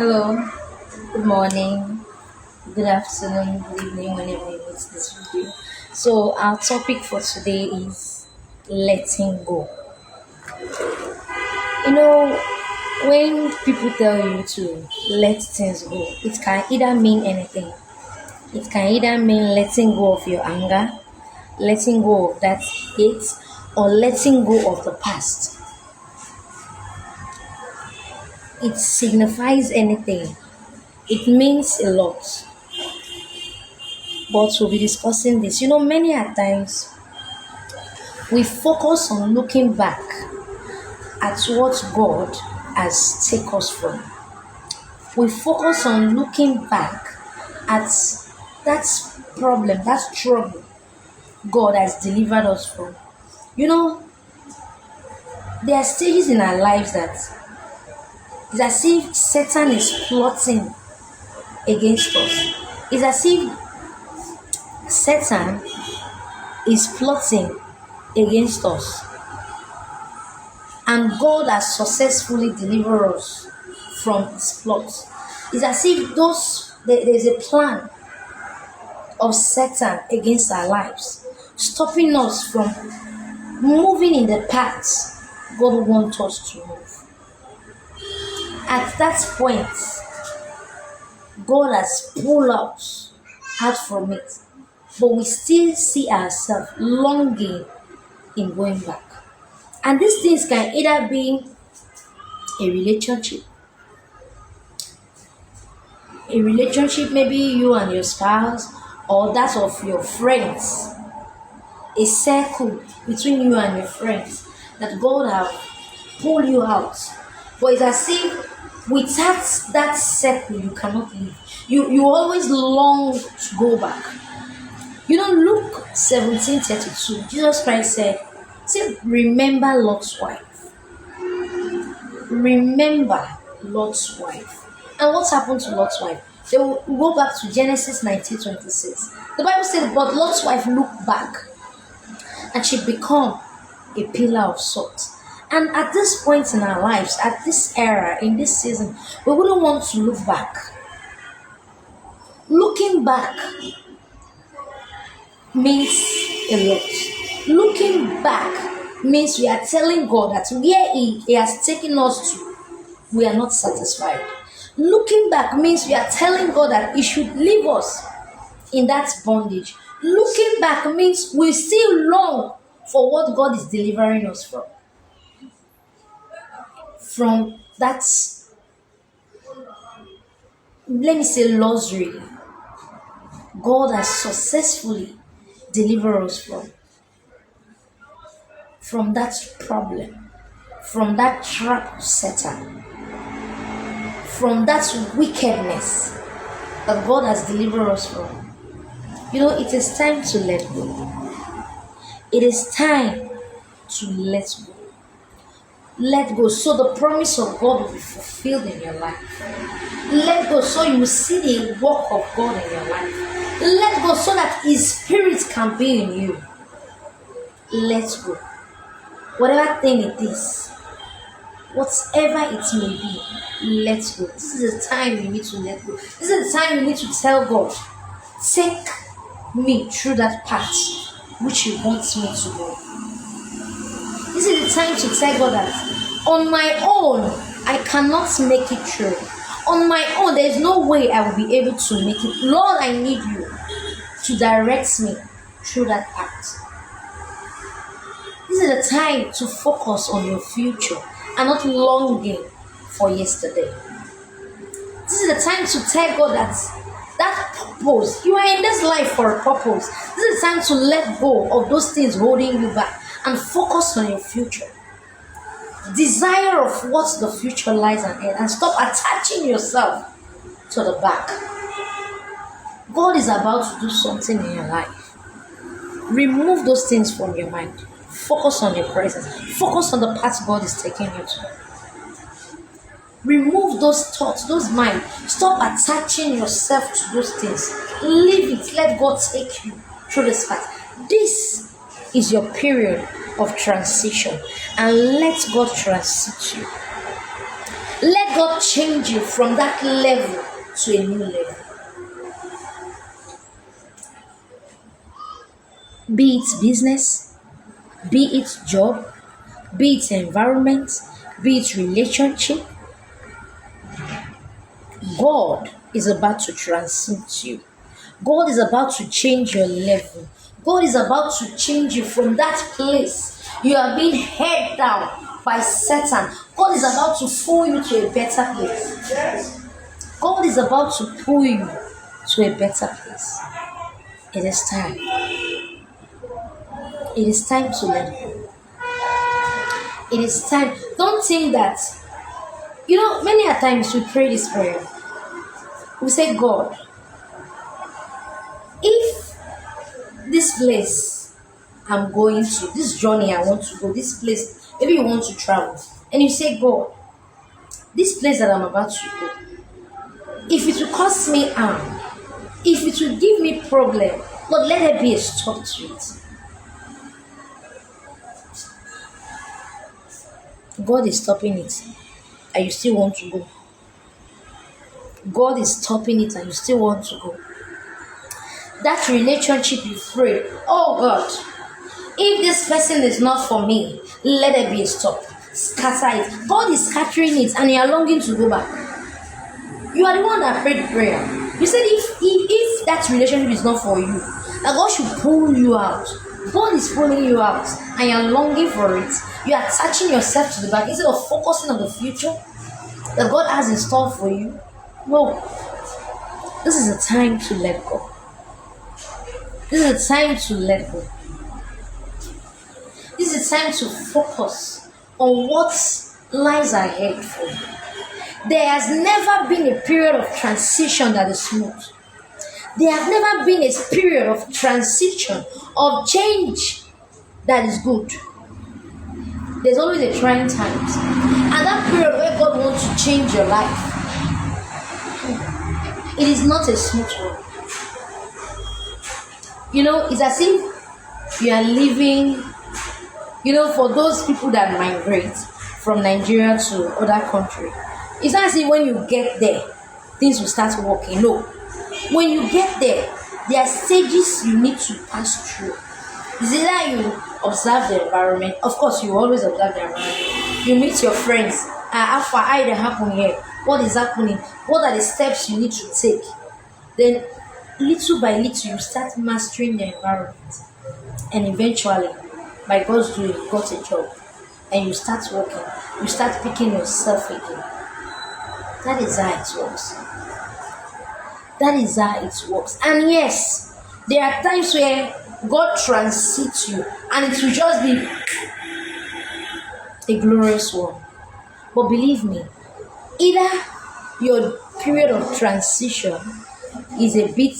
Hello, good morning, good afternoon, good evening, whenever you watch this video. So, our topic for today is letting go. You know, when people tell you to let things go, it can either mean anything. It can either mean letting go of your anger, letting go of that hate, or letting go of the past. It signifies anything, it means a lot. But we'll be discussing this. Many a times we focus on looking back at what God has taken us from. We focus on looking back at that problem, that trouble God has delivered us from. You know, there are stages in our lives that it's as if Satan is plotting against us. It's as if Satan is plotting against us. And God has successfully delivered us from his plots. It's as if there's a plan of Satan against our lives, stopping us from moving in the paths God wants us to move. At that point, God has pulled us out from it, but we still see ourselves longing in going back. And these things can either be a relationship, maybe you and your spouse, or that of your friends, a circle between you and your friends that God have pulled you out. But it's as if without that circle you cannot live. You always long to go back. Luke 17:32, Jesus Christ said, remember Lot's wife. Remember Lot's wife. And what happened to Lot's wife? They will go back to Genesis 19:26. The Bible said, but Lot's wife looked back and she became a pillar of salt. And at this point in our lives, at this era, in this season, we wouldn't want to look back. Looking back means a lot. Looking back means we are telling God that where He has taken us to, we are not satisfied. Looking back means we are telling God that He should leave us in that bondage. Looking back means we still long for what God is delivering us from. From that, let me say, luxury God has successfully delivered us from. From that problem, from that trap of Satan, from that wickedness that God has delivered us from. It is time to let go. It is time to let go. Let go so the promise of God will be fulfilled in your life. Let go so you will see the work of God in your life. Let go so that His Spirit can be in you. Let go. Whatever thing it is, whatever it may be, let go. This is the time you need to let go. This is the time you need to tell God, take me through that path which you want me to go. This is the time to tell God that on my own, I cannot make it through. On my own, there is no way I will be able to make it. Lord, I need you to direct me through that path. This is the time to focus on your future and not longing for yesterday. This is the time to tell God that purpose, you are in this life for a purpose. This is the time to let go of those things holding you back and focus on your future. Desire of what the future lies ahead and stop attaching yourself to the back. God is about to do something in your life. Remove those things from your mind. Focus on your presence. Focus on the path God is taking you to. Remove those thoughts, those minds. Stop attaching yourself to those things. Leave it. Let God take you through this path. This is your period of transition, and let God transit you. Let God change you from that level to a new level. Be it business, be it job, be it environment, be it relationship. God is about to transcend you. God is about to change your level. God is about to change you from that place you are being held down by Satan. God is about to pull you to a better place. God is about to pull you to a better place. It is time. It is time to let go. It is time. Don't think that, many a times we pray this prayer. We say, God, if this place I'm going to, this journey I want to go, this place, maybe you want to travel, and you say, God, this place that I'm about to go, if it will cause me harm, if it will give me problem, Lord, let there be a stop to it. God is stopping it, and you still want to go. God is stopping it, and you still want to go. That relationship you prayed, oh God, if this person is not for me, let there be a stop. Scatter it. God is scattering it, and you are longing to go back. You are the one that prayed the prayer. You said if that relationship is not for you, that God should pull you out. God is pulling you out, and you are longing for it. You are attaching yourself to the back instead of focusing on the future that God has in store for you. No, this is a time to let go. This is a time to let go. This is a time to focus on what lies ahead for you. There has never been a period of transition that is smooth. There has never been a period of transition, of change that is good. There's always a trying times. And that period where God wants to change your life, it is not a smooth one. It's as if you are living, for those people that migrate from Nigeria to other countries. It's not as if when you get there, things will start working. No. When you get there are stages you need to pass through. Is it that you observe the environment? Of course, you always observe the environment. You meet your friends. How far it happen here? What is happening? What are the steps you need to take? Then, little by little, you start mastering the environment. And eventually, by God's doing, you got a job. And you start working. You start picking yourself again. That is how it works. That is how it works. And yes, there are times where God transits you and it will just be a glorious one. But believe me, either your period of transition is a bit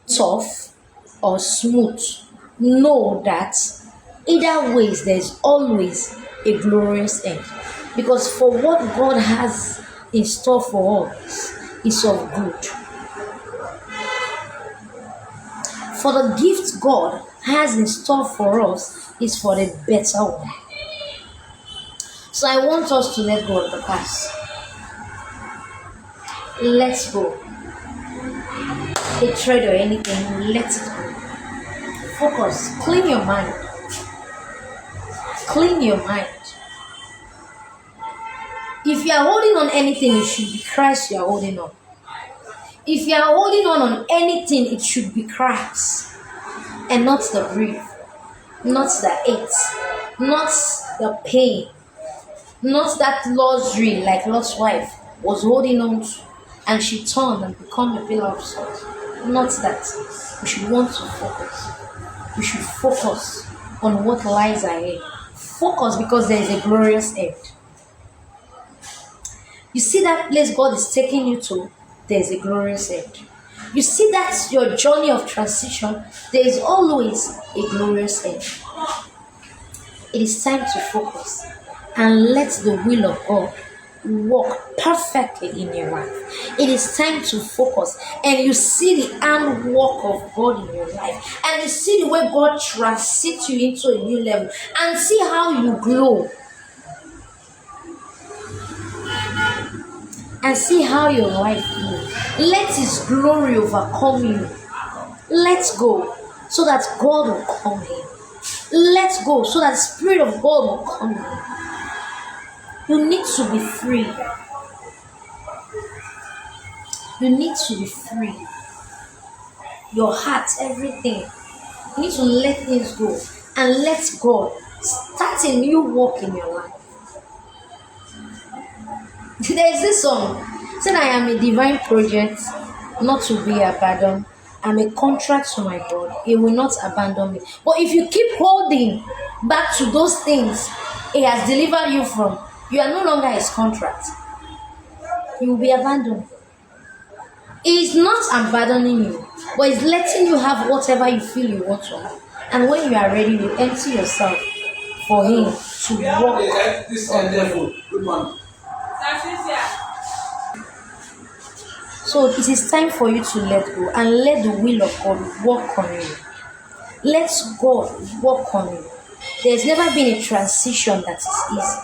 tough or smooth, know that either ways there's always a glorious end. Because for what God has in store for us is of good. For the gift God has in store for us is for the better one. So I want us to let go of the past. Let's go. Hatred or anything, let it go. Focus. Clean your mind. Clean your mind. If you are holding on anything, it should be Christ you are holding on. If you are holding on anything, it should be Christ and not the grief, not the hate, not the pain, not that luxury like Lot's wife was holding on to and she turned and became a pillar of salt. Not that. We should want to focus. We should focus on what lies ahead. Focus because there is a glorious end. You see that place God is taking you to, there is a glorious end. You see that your journey of transition, there is always a glorious end. It is time to focus and let the will of God work perfectly in your life. It is time to focus and you see the handwork of God in your life, and you see the way God transits you into a new level, and see how you glow. and see how your life moves. Let His glory overcome you. Let go so that God will come in. Let go so that the Spirit of God will come in. You need to be free. You need to be free. Your heart, everything. You need to let things go and let God start a new walk in your life. There is this song said, I am a divine project, not to be abandoned. I'm a contract to my God. He will not abandon me. But if you keep holding back to those things He has delivered you from, you are no longer His contract. You will be abandoned. He is not abandoning you, but He's letting you have whatever you feel you want to have. And when you are ready, you empty yourself for Him to walk on you. So it is time for you to let go and let the will of God work on you. Let God work on you. There's never been a transition that is easy.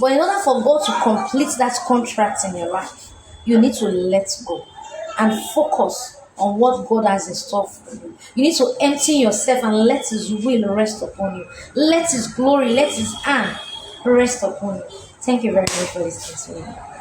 But in order for God to complete that contract in your life, you need to let go and focus on what God has in store for you. You need to empty yourself and let His will rest upon you. Let His glory, let His hand rest upon you. Thank you very much for listening to me.